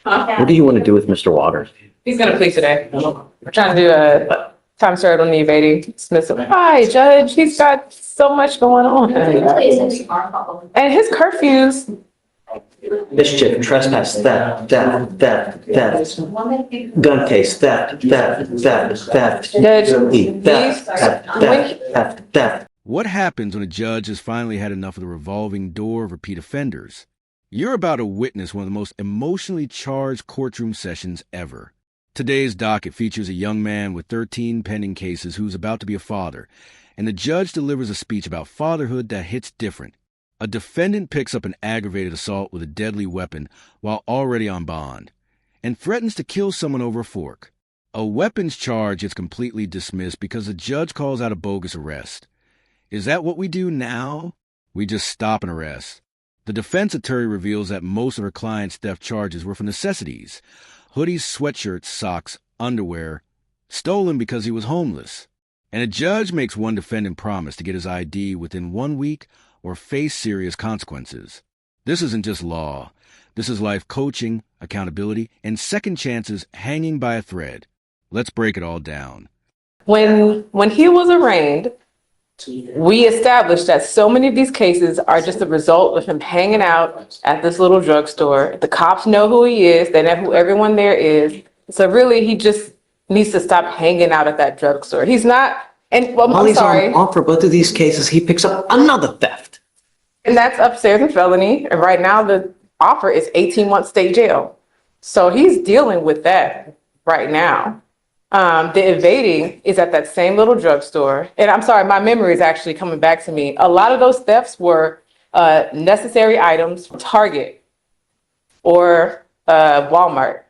What do you want to do with Mr. Waters? He's gonna plead today. We're trying to do a time served on the evading dismissal. Hi, Judge. He's got so much going on. And his curfews. Mischief, trespass, theft, gun case, theft. What happens when a judge has finally had enough of the revolving door of repeat offenders? You're about to witness one of the most emotionally charged courtroom sessions ever. Today's docket features a young man with 13 pending cases who's about to be a father, and the judge delivers a speech about fatherhood that hits different. A defendant picks up an aggravated assault with a deadly weapon while already on bond, and threatens to kill someone over a fork. A weapons charge is completely dismissed because the judge calls out a bogus arrest. Is that what we do now? We just stop an arrest. The defense attorney reveals that most of her client's theft charges were for necessities: hoodies, sweatshirts, socks, underwear, stolen because he was homeless. And a judge makes one defendant promise to get his ID within 1 week or face serious consequences. This isn't just law. This is life coaching, accountability, and second chances hanging by a thread. Let's break it all down. When he was arraigned, we established that so many of these cases are just a result of him hanging out at this little drugstore. The cops know who he is. They know who everyone there is. So really, he just needs to stop hanging out at that drugstore. He's not, and well, While I'm he's sorry. on for both of these cases, he picks up another theft. And that's upstairs in felony. And right now, the offer is 18 months state jail. So he's dealing with that right now. The evading is at that same little drugstore. And I'm sorry, my memory is actually coming back to me. A lot of those thefts were necessary items from Target or Walmart,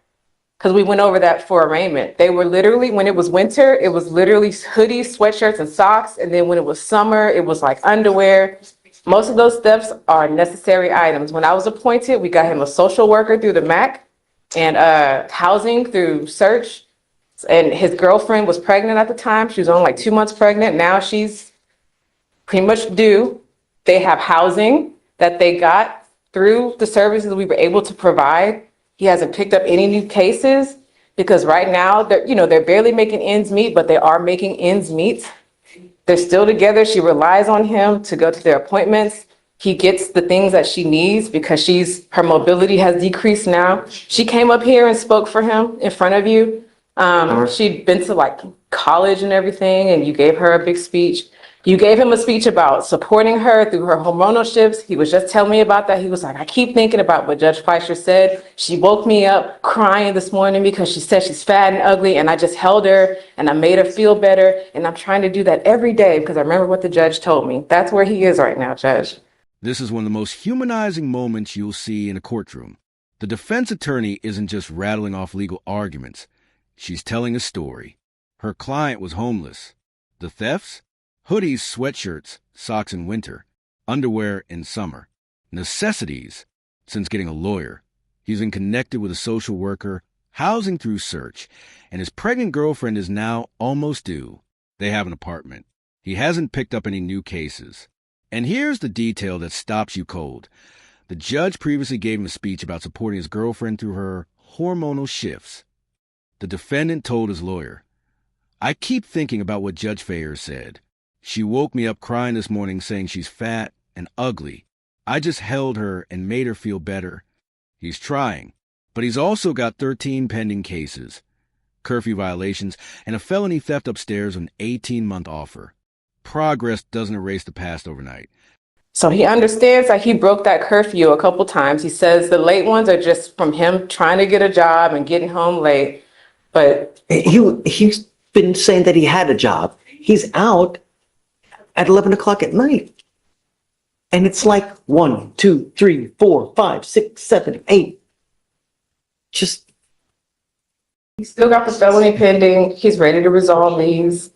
because we went over that for arraignment. They were literally, when it was winter, it was literally hoodies, sweatshirts, and socks. And then when it was summer, it was like underwear. Most of those thefts are necessary items. When I was appointed, we got him a social worker through the MAC and housing through Search. And his girlfriend was pregnant at the time. She was only like 2 months pregnant. Now she's pretty much due. They have housing that they got through the services we were able to provide. He hasn't picked up any new cases because right now they're barely making ends meet, but they are making ends meet. They're still together. She relies on him to go to their appointments. He gets the things that she needs because her mobility has decreased now. She came up here and spoke for him in front of you. She'd been to like college and everything, and you gave her a big speech. You gave him a speech about supporting her through her hormonal shifts. He was just telling me about that. He was like, I keep thinking about what Judge Fleischer said. She woke me up crying this morning because she said she's fat and ugly, and I just held her and I made her feel better. And I'm trying to do that every day because I remember what the judge told me. That's where he is right now, Judge. This is one of the most humanizing moments you'll see in a courtroom. The defense attorney isn't just rattling off legal arguments. She's telling a story. Her client was homeless. The thefts? Hoodies, sweatshirts, socks in winter, underwear in summer. Necessities, since getting a lawyer. He's been connected with a social worker, housing through Search, and his pregnant girlfriend is now almost due. They have an apartment. He hasn't picked up any new cases. And here's the detail that stops you cold. The judge previously gave him a speech about supporting his girlfriend through her hormonal shifts. The defendant told his lawyer, I keep thinking about what Judge Fayer said. She woke me up crying this morning saying she's fat and ugly. I just held her and made her feel better. He's trying, but he's also got 13 pending cases, curfew violations, and a felony theft upstairs with an 18-month offer. Progress doesn't erase the past overnight. So he understands that he broke that curfew a couple times. He says the late ones are just from him trying to get a job and getting home late. But he's been saying that he had a job. He's out at 11 o'clock at night. And it's like 1, 2, 3, 4, 5, 6, 7, 8. Just. He's still got the felony pending. He's ready to resolve these.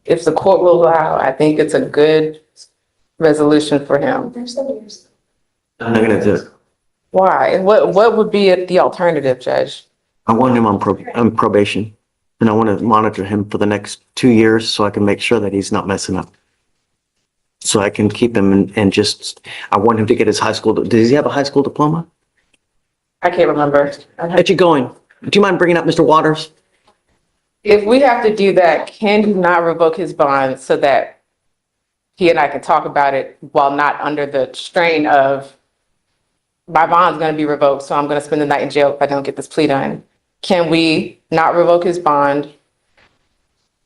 If the court will allow, I think it's a good resolution for him. I'm not going to do it. Why? What would be the alternative, Judge? I want him on probation, and I want to monitor him for the next 2 years so I can make sure that he's not messing up. So I can keep him and just, I want him to get his high school. Does he have a high school diploma? I can't remember. Get you going. Do you mind bringing up Mr. Waters? If we have to do that, can you not revoke his bond so that he and I can talk about it while not under the strain of my bond's going to be revoked, so I'm going to spend the night in jail if I don't get this plea done? Can we not revoke his bond?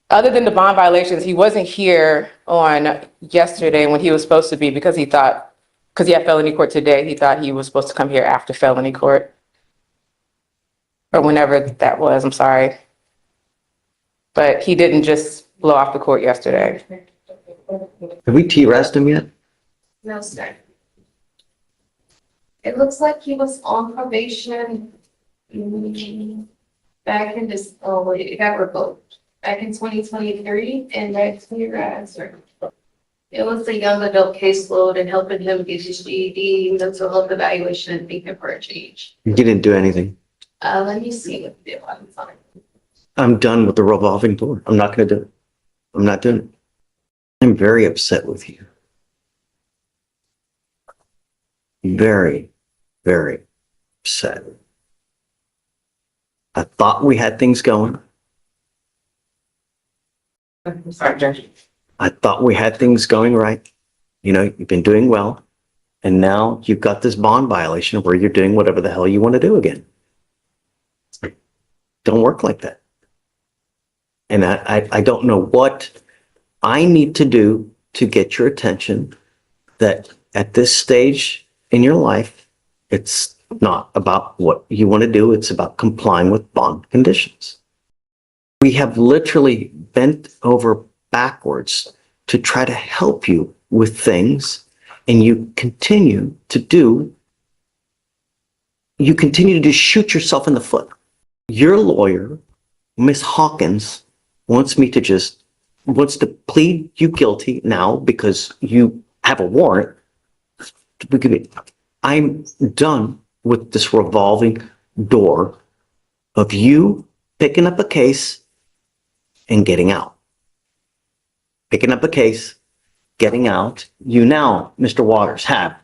Other than the bond violations, he wasn't here on yesterday when he was supposed to be because he had felony court today. He thought he was supposed to come here after felony court or whenever that was. I'm sorry. But he didn't just blow off the court yesterday. Have we T-rest him yet? No, sir. It looks like he was on probation back in this, oh wait, it got revoked back in 2023 and that's sir. It was a young adult caseload and helping him get his GED, mental health evaluation, and thinking for a change. You didn't do anything. Let me see what the deal was on it. I'm done with the revolving door. I'm not going to do it. I'm not doing it. I'm very upset with you. Very, very upset. I thought we had things going. I'm sorry, Judge. I thought we had things going right. You know, you've been doing well. And now you've got this bond violation where you're doing whatever the hell you want to do again. Don't work like that. And I don't know what I need to do to get your attention that at this stage in your life, it's not about what you want to do. It's about complying with bond conditions. We have literally bent over backwards to try to help you with things, and you continue to shoot yourself in the foot. Your lawyer, Miss Hawkins, wants to plead you guilty now because you have a warrant. I'm done with this revolving door of you picking up a case and getting out. Picking up a case, getting out. You now, Mr. Waters, have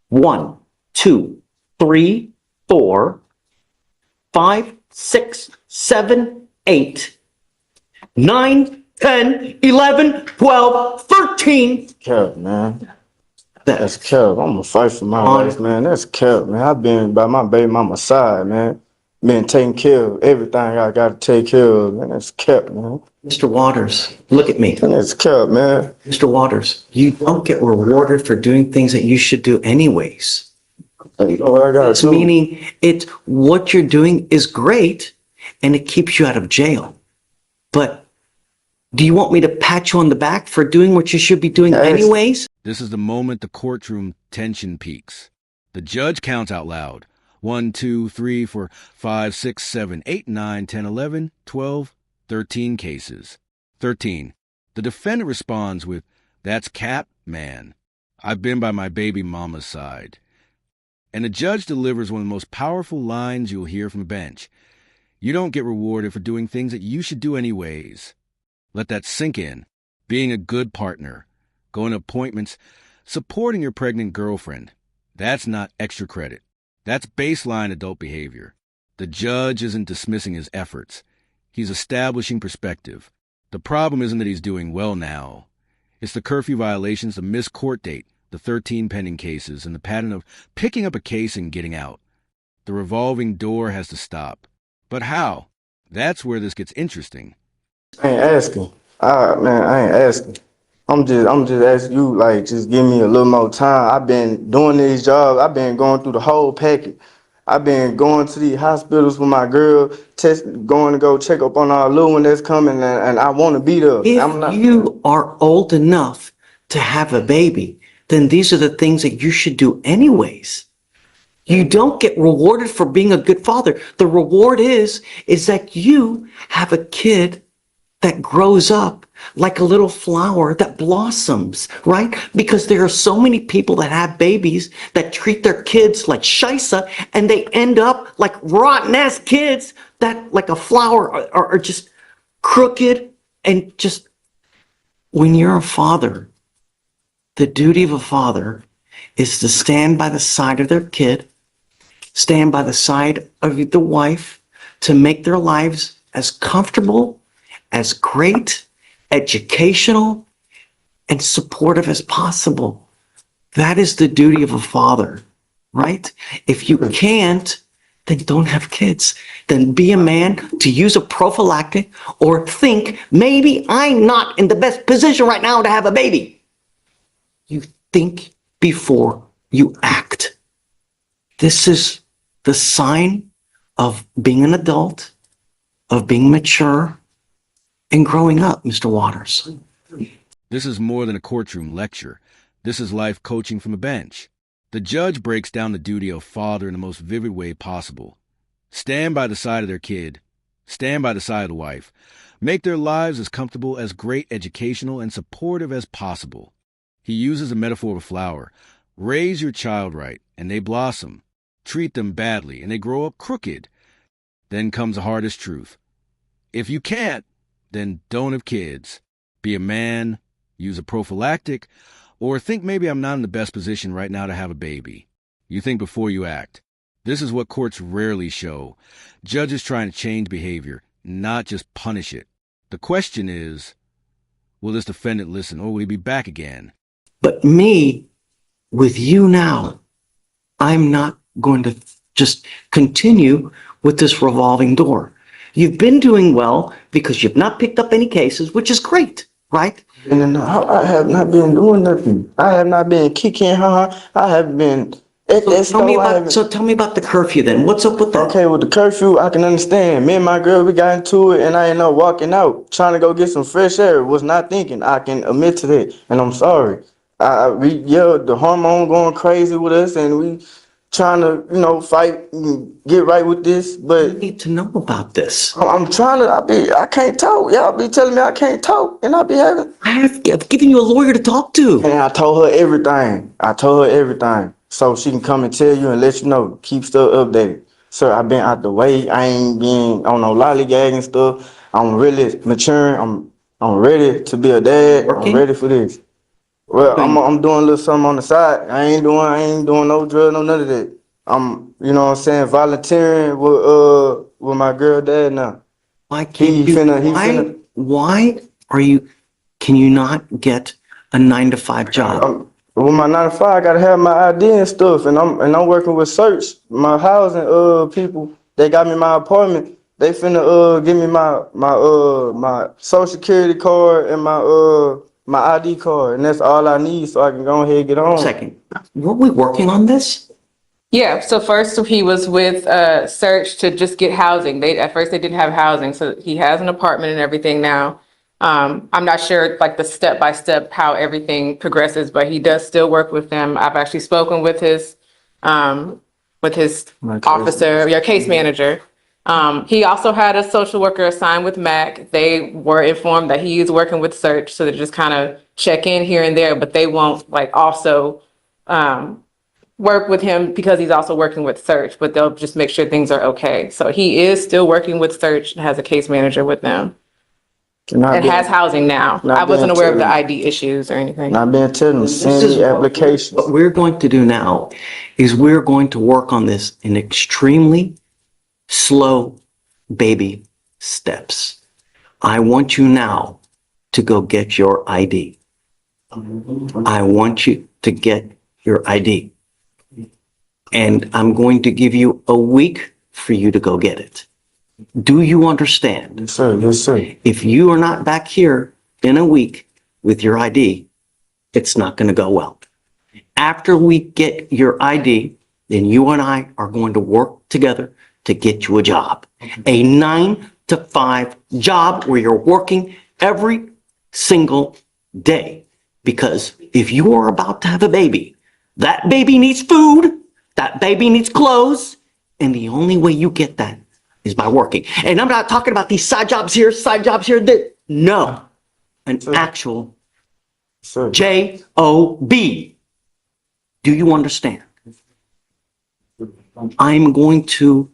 1, 2, 3, 4, 5, 6, 7, 8, 9, 10, 11, 12, 13. Kev, man. That's Kev. I'm gonna fight for my life, man. That's Kev, man. I've been by my baby mama's side, man. Been taking care of everything I gotta take care of, man. That's Kev, man. Mr. Waters, look at me. And that's Kev, man. Mr. Waters, you don't get rewarded for doing things that you should do anyways. You know what I gotta It's do? meaning it's what you're doing is great and it keeps you out of jail. But do you want me to pat you on the back for doing what you should be doing Yes. anyways? This is the moment the courtroom tension peaks. The judge counts out loud. 1, 2, 3, 4, 5, 6, 7, 8, 9, 10, 11, 12, 13 cases. 13. The defendant responds with, "That's cap, man. I've been by my baby mama's side." And the judge delivers one of the most powerful lines you'll hear from a bench. You don't get rewarded for doing things that you should do anyways. Let that sink in. Being a good partner, going to appointments, supporting your pregnant girlfriend. That's not extra credit. That's baseline adult behavior. The judge isn't dismissing his efforts. He's establishing perspective. The problem isn't that he's doing well now. It's the curfew violations, the missed court date, the 13 pending cases, and the pattern of picking up a case and getting out. The revolving door has to stop. But how? That's where this gets interesting. I ain't asking. Man, I ain't asking. I'm just asking you, like, just give me a little more time. I've been doing these jobs. I've been going through the whole packet. I've been going to these hospitals with my girl, going to go check up on our little one that's coming, and I want to be there. If you are old enough to have a baby, then these are the things that you should do anyways. You don't get rewarded for being a good father. The reward is that you have a kid that grows up like a little flower that blossoms, right? Because there are so many people that have babies that treat their kids like shisa, and they end up like rotten ass kids that like a flower are just crooked. And just when you're a father, the duty of a father is to stand by the side of their kid stand by the side of the wife to make their lives as comfortable, as great, educational, and supportive as possible. That is the duty of a father, right? If you can't, then don't have kids. Then be a man to use a prophylactic or think maybe I'm not in the best position right now to have a baby. You think before you act. This is the sign of being an adult, of being mature, and growing up, Mr. Waters. This is more than a courtroom lecture. This is life coaching from a bench. The judge breaks down the duty of father in the most vivid way possible. Stand by the side of their kid. Stand by the side of the wife. Make their lives as comfortable, as great, educational, and supportive as possible. He uses a metaphor of a flower. Raise your child right, and they blossom. Treat them badly, and they grow up crooked. Then comes the hardest truth. If you can't, then don't have kids. Be a man, use a prophylactic, or think maybe I'm not in the best position right now to have a baby. You think before you act. This is what courts rarely show. Judges trying to change behavior, not just punish it. The question is, will this defendant listen, or will he be back again? But me, with you now, I'm not going to just continue with this revolving door. You've been doing well because you've not picked up any cases, which is great, right? And I have not been doing nothing. I have not been kicking her. I have been at that store. So tell me about the curfew then. What's up with that? Okay, with the curfew, I can understand. Me and my girl, we got into it, and I ended up walking out, trying to go get some fresh air. Was not thinking. I can admit to that, and I'm sorry. We yelled, the hormone going crazy with us, and we trying to, fight and get right with this. I But need to know about this. I'm trying to. I can't talk. Y'all be telling me I can't talk, and I be having. I've given you a lawyer to talk to. And I told her everything. So she can come and tell you and let you know. Keep stuff updated. Sir, I've been out the way. I ain't been on no lollygagging stuff. I'm really maturing. I'm ready to be a dad. Working? I'm ready for this. Well, I'm doing a little something on the side. I ain't doing no drug, no none of that. I'm, volunteering with my girl dad now. Why can't can you not get a 9-to-5 job? With my 9 to 5, I gotta have my ID and stuff, and I'm working with search. My housing people, they got me my apartment. They finna give me my social security card and my ID card, and that's all I need, so I can go ahead and get on. Second, were we working on this? Yeah, so first he was with Search to just get housing. At first they didn't have housing, so he has an apartment and everything now. I'm not sure like the step-by-step how everything progresses, but he does still work with them. I've actually spoken with his officer, your case manager. He also had a social worker assigned with MAC. They were informed that he is working with Search, so they just kind of check in here and there, but they won't also work with him because he's also working with Search, but they'll just make sure things are okay. So he is still working with Search and has a case manager with them. And has housing now. I wasn't aware of the ID issues or anything. Not being telling them, send the applications. What we're going to do now is we're going to work on this in extremely slow baby steps. I want you now to go get your ID. I want you to get your ID. And I'm going to give you a week for you to go get it. Do you understand? Yes, sir. Yes, sir. If you are not back here in a week with your ID, it's not going to go well. After we get your ID, then you and I are going to work together to get you a job. A 9-to-5 job where you're working every single day. Because if you are about to have a baby, that baby needs food, that baby needs clothes, and the only way you get that is by working. And I'm not talking about these side jobs here. No, an actual J-O-B. Do you understand? I'm going to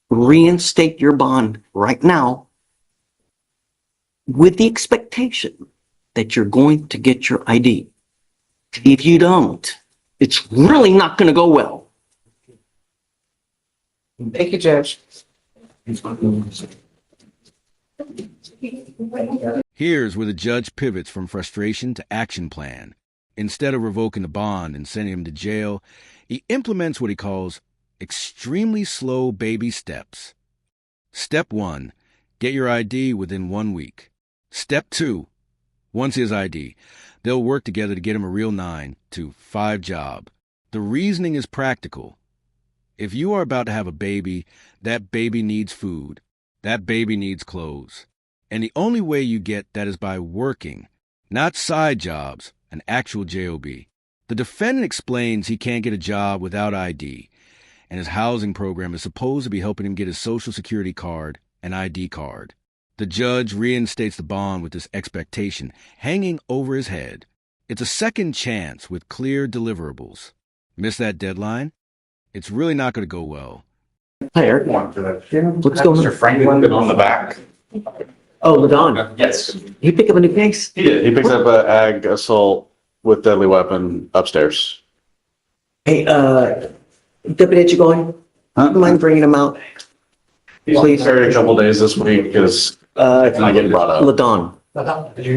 reinstate your bond right now with the expectation that you're going to get your ID. If you don't, it's really not going to go well. Thank you, Judge. Here's where the judge pivots from frustration to action plan. Instead of revoking the bond and sending him to jail, he implements what he calls extremely slow baby steps. Step 1, get your ID within 1 week. Step 2, once his ID, they'll work together to get him a real 9 to 5 job. The reasoning is practical. If you are about to have a baby, that baby needs food. That baby needs clothes. And the only way you get that is by working, not side jobs, an actual job. The defendant explains he can't get a job without ID, and his housing program is supposed to be helping him get his Social Security card and ID card. The judge reinstates the bond with this expectation hanging over his head. It's a second chance with clear deliverables. Miss that deadline? It's really not going to go well. Hi, Eric. What's going on? Mr. Franklin on the back. Oh, Ladon. Yes. You pick up a new case? He did. He picked up an ag assault with deadly weapon upstairs. Hey, Deputy, you going? Huh? Mind bringing him out? He's Please. buried a couple days this week because not getting brought up. Ladon,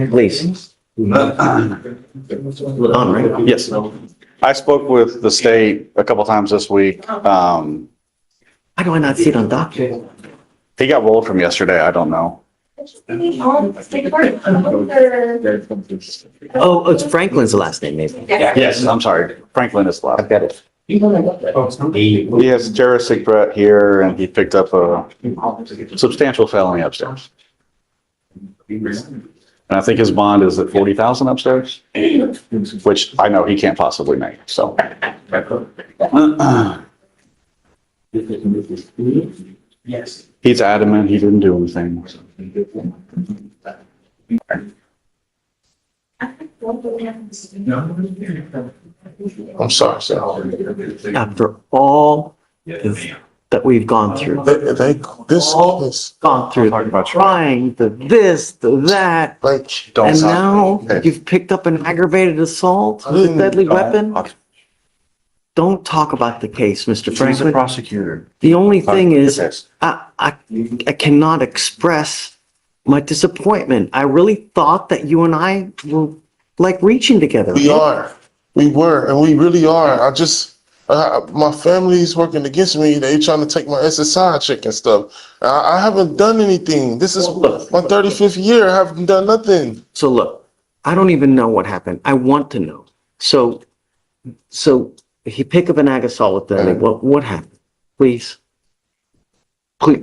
please. Ladon, right? Yes. I spoke with the state a couple times this week. How do I not see it on document? He got rolled from yesterday. I don't know. Oh, it's Franklin's the last name, maybe. Yes, I'm sorry. Franklin is left. I've got it. He has a terroristic threat here and he picked up a substantial felony upstairs. And I think his bond is at 40,000 upstairs, which I know he can't possibly make, so. Yes. He's adamant he didn't do anything. I'm sorry, sir. After all that we've gone through, gone through the trying, the this, the that, Don't and stop. now you've picked up an aggravated assault with a deadly weapon? Don't talk about the case, Mr. He's the Franklin. prosecutor. The only thing is, Yes. I cannot express my disappointment. I really thought that you and I were like reaching together. We are. We were, and we really are. My family's working against me. They trying to take my SSI check and stuff. I haven't done anything. This is my 35th year. I haven't done nothing. So look, I don't even know what happened. I want to know. So he picked up an ag assault with deadly. What happened? Please,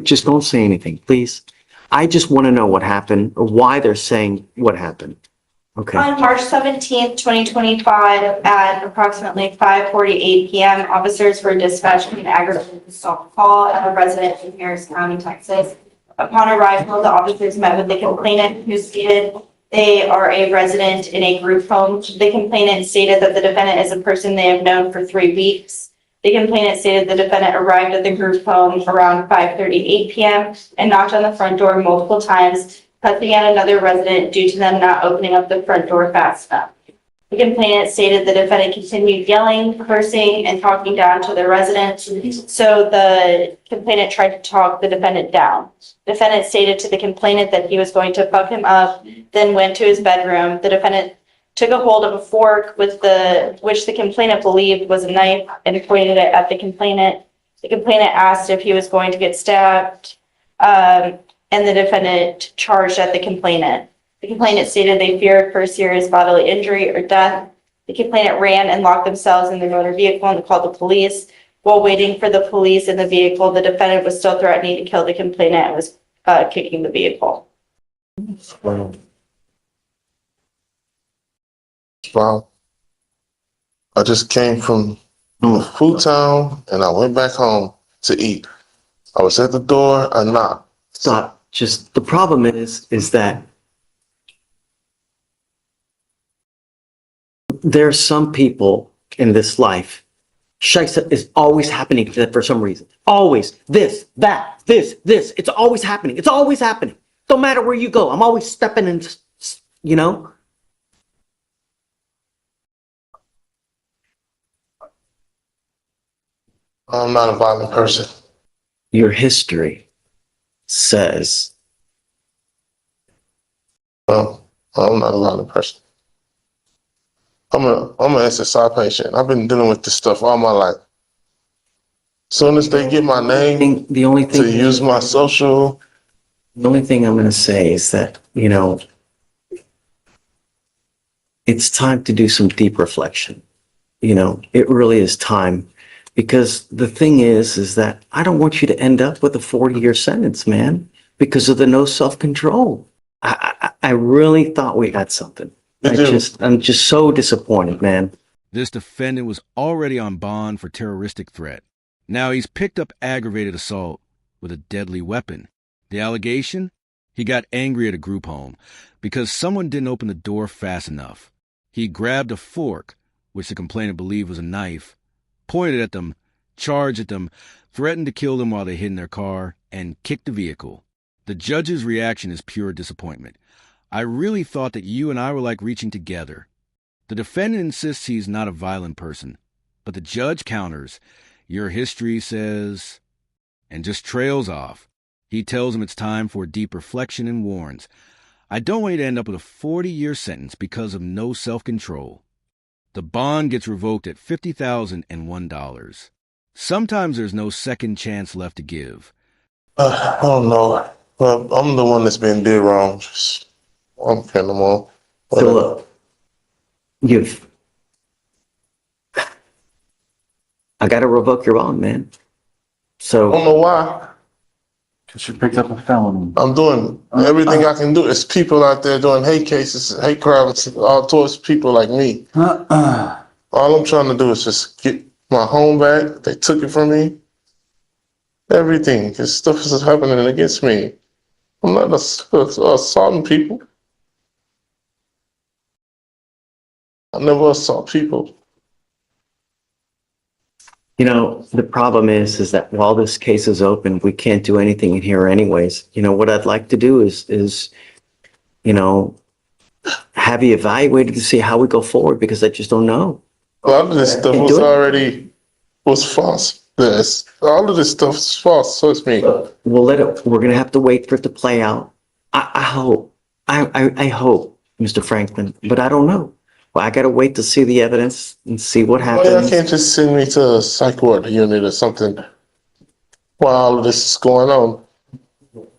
just don't say anything, please. I just want to know what happened or why they're saying what happened. Okay. On March 17th, 2025, at approximately 5:48 p.m., officers were dispatched from an aggravated assault call at a residence in Harris County, Texas. Upon arrival, the officers met with the complainant, who stated they are a resident in a group home. The complainant stated that the defendant is a person they have known for 3 weeks. The complainant stated the defendant arrived at the group home around 5:38 p.m. and knocked on the front door multiple times, cussing at another resident due to them not opening up the front door fast enough. The complainant stated the defendant continued yelling, cursing, and talking down to the resident, so the complainant tried to talk the defendant down. The defendant stated to the complainant that he was going to fuck him up, then went to his bedroom. The defendant took a hold of a fork which the complainant believed was a knife and pointed it at the complainant. The complainant asked if he was going to get stabbed, and the defendant charged at the complainant. The complainant stated they feared for serious bodily injury or death. The complainant ran and locked themselves in their motor vehicle and called the police. While waiting for the police in the vehicle, the defendant was still threatening to kill the complainant and was kicking the vehicle. Wow. I just came from Food Town and I went back home to eat. I was at the door, I knocked. Stop. Just the problem is that there's some people in this life, Shaisa is always happening to them for some reason. Always. This, that, this. It's always happening. It's always happening. Don't matter where you go. I'm always stepping in, you know? I'm not a violent person. your history says, Well, I'm not a violent person. I'm an SSI patient. I've been dealing with this stuff all my life. Soon as they get my name the only to thing, use my social, the only thing I'm going to say is that, you know, it's time to do some deep reflection. You know, it really is time, because the thing is that I don't want you to end up with a 40-year sentence, man, because of the no self-control. I really thought we had something. I'm just so disappointed, man. This defendant was already on bond for terroristic threat. Now he's picked up aggravated assault with a deadly weapon. The allegation? He got angry at a group home because someone didn't open the door fast enough. He grabbed a fork, which the complainant believed was a knife, pointed at them, charged at them, threatened to kill them while they hid in their car, and kicked the vehicle. The judge's reaction is pure disappointment. I really thought that you and I were like reaching together. The defendant insists he's not a violent person, but the judge counters, your history says, and just trails off. He tells him it's time for deep reflection and warns, I don't want you to end up with a 40-year sentence because of no self-control. The bond gets revoked at $50,001. Sometimes there's no second chance left to give. I don't know. Well, I'm the one that's been did wrong. I'm kind of more. So look, I got to revoke your bond, man. I don't know why. Because you picked up a felony. I'm doing everything I can do. It's people out there doing hate cases, hate crimes, all towards people like me. All I'm trying to do is just get my home back. They took it from me. Everything. This stuff is happening against me. I'm not assaulting people. I never assault people. You know, the problem is that while this case is open, we can't do anything in here anyways. You know, what I'd like to do is, you know, have you evaluated to see how we go forward, because I just don't know. A lot of this stuff was false. All of this stuff is false, so it's me. We're going to have to wait for it to play out. I hope, Mr. Franklin, but I don't know. Well, I got to wait to see the evidence and see what happens. Well, you can't just send me to a psych ward unit or something while all of this is going on.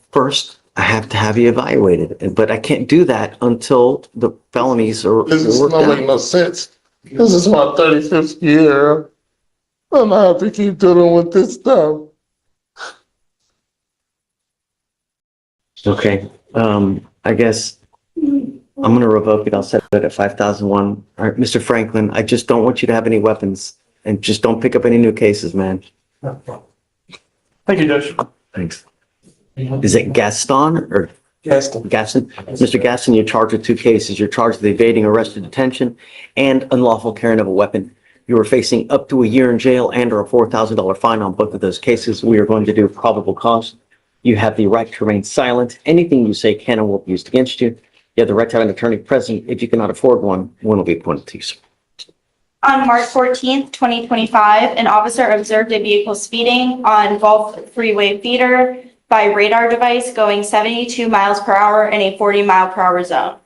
First, I have to have you evaluated, but I can't do that until the felonies are This is worked not out. making no sense. This is my 35th year, and I have to keep dealing with this stuff. Okay, I guess I'm going to revoke it. I'll set it at 5,001. All right, Mr. Franklin, I just don't want you to have any weapons, and just don't pick up any new cases, man. Thank you, Judge. Thanks. Is it Gaston or Gaston? Mr. Gaston, you're charged with 2 cases. You're charged with evading arrest or detention and unlawful carrying of a weapon. You are facing up to a year in jail and or a $4,000 fine on both of those cases. We are going to do probable cause. You have the right to remain silent. Anything you say can and will be used against you. You have the right to have an attorney present. If you cannot afford one will be appointed to you, sir. On March 14th, 2025, an officer observed a vehicle speeding on Gulf Freeway feeder by radar device going 72 miles per hour in a 40-mile-per-hour zone.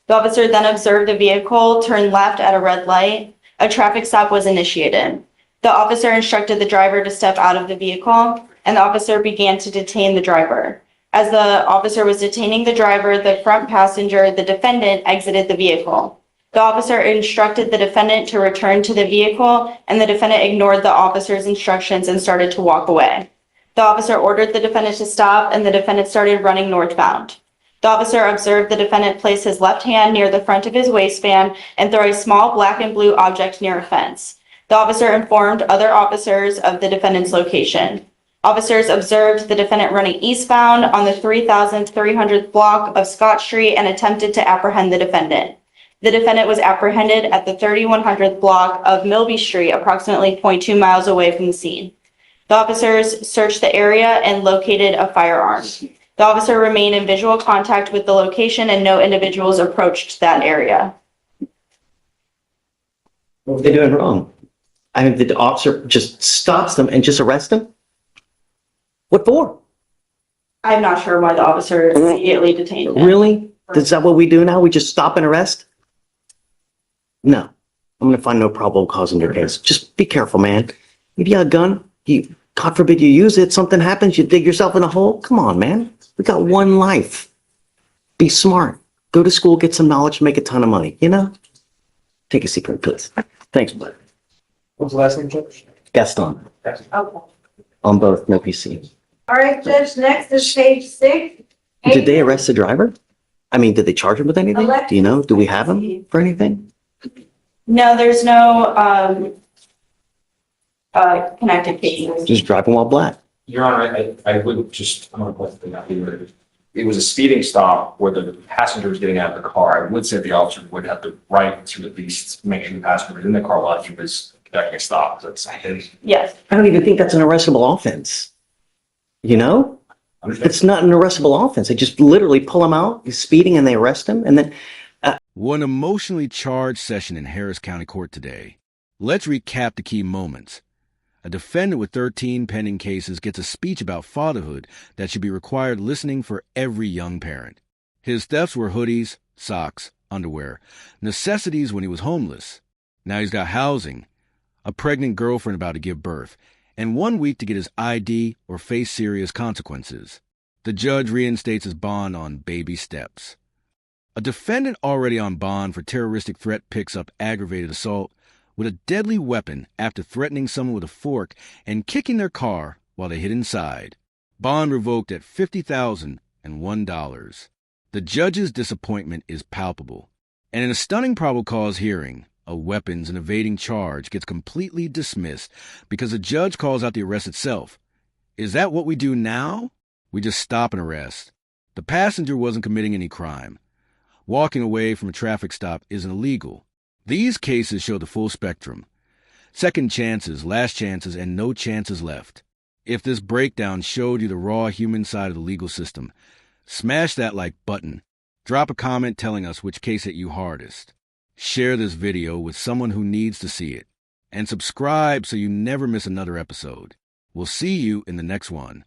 The officer then observed the vehicle turn left at a red light. A traffic stop was initiated. The officer instructed the driver to step out of the vehicle, and the officer began to detain the driver. As the officer was detaining the driver, the front passenger, the defendant, exited the vehicle. The officer instructed the defendant to return to the vehicle, and the defendant ignored the officer's instructions and started to walk away. The officer ordered the defendant to stop, and the defendant started running northbound. The officer observed the defendant place his left hand near the front of his waistband and throw a small black and blue object near a fence. The officer informed other officers of the defendant's location. Officers observed the defendant running eastbound on the 3,300th block of Scott Street and attempted to apprehend the defendant. The defendant was apprehended at the 3,100th block of Milby Street, approximately 0.2 miles away from the scene. The officers searched the area and located a firearm. The officer remained in visual contact with the location and no individuals approached that area. What are they doing wrong? I mean, the officer just stops them and just arrests them? What for? I'm not sure why the officer immediately detained him. Really? Is that what we do now? We just stop and arrest? No. I'm gonna find no probable cause in your case. Just be careful, man. If you got a gun, God forbid you use it, something happens, you dig yourself in a hole. Come on, man. We got one life. Be smart. Go to school, get some knowledge, make a ton of money, you know? Take a seat, please. Thanks, bud. What's the last name, Judge? Gaston. Okay. On both, no PC. All right, Judge, next is page 6. Did they arrest the driver? I mean, did they charge him with anything? Do you know? Do we have him for anything? No, there's no connected cases. Just driving while black. Your Honor, I would just, I'm gonna question that. It was a speeding stop where the passenger was getting out of the car. I would say the officer would have the right to at least make sure the passenger was in the car while he was conducting a stop. That's his. Yes. I don't even think that's an arrestable offense. You know? It's not an arrestable offense. They just literally pull him out, he's speeding, and they arrest him, and then One emotionally charged session in Harris County Court today. Let's recap the key moments. A defendant with 13 pending cases gets a speech about fatherhood that should be required listening for every young parent. His thefts were hoodies, socks, underwear, necessities when he was homeless. Now he's got housing, a pregnant girlfriend about to give birth, and 1 week to get his ID or face serious consequences. The judge reinstates his bond on baby steps. A defendant already on bond for terroristic threat picks up aggravated assault with a deadly weapon after threatening someone with a fork and kicking their car while they hid inside. Bond revoked at $50,001. The judge's disappointment is palpable. And in a stunning probable cause hearing, a weapons and evading charge gets completely dismissed because the judge calls out the arrest itself. Is that what we do now? We just stop and arrest. The passenger wasn't committing any crime. Walking away from a traffic stop isn't illegal. These cases show the full spectrum. Second chances, last chances, and no chances left. If this breakdown showed you the raw human side of the legal system, smash that like button. Drop a comment telling us which case hit you hardest. Share this video with someone who needs to see it. And subscribe so you never miss another episode. We'll see you in the next one.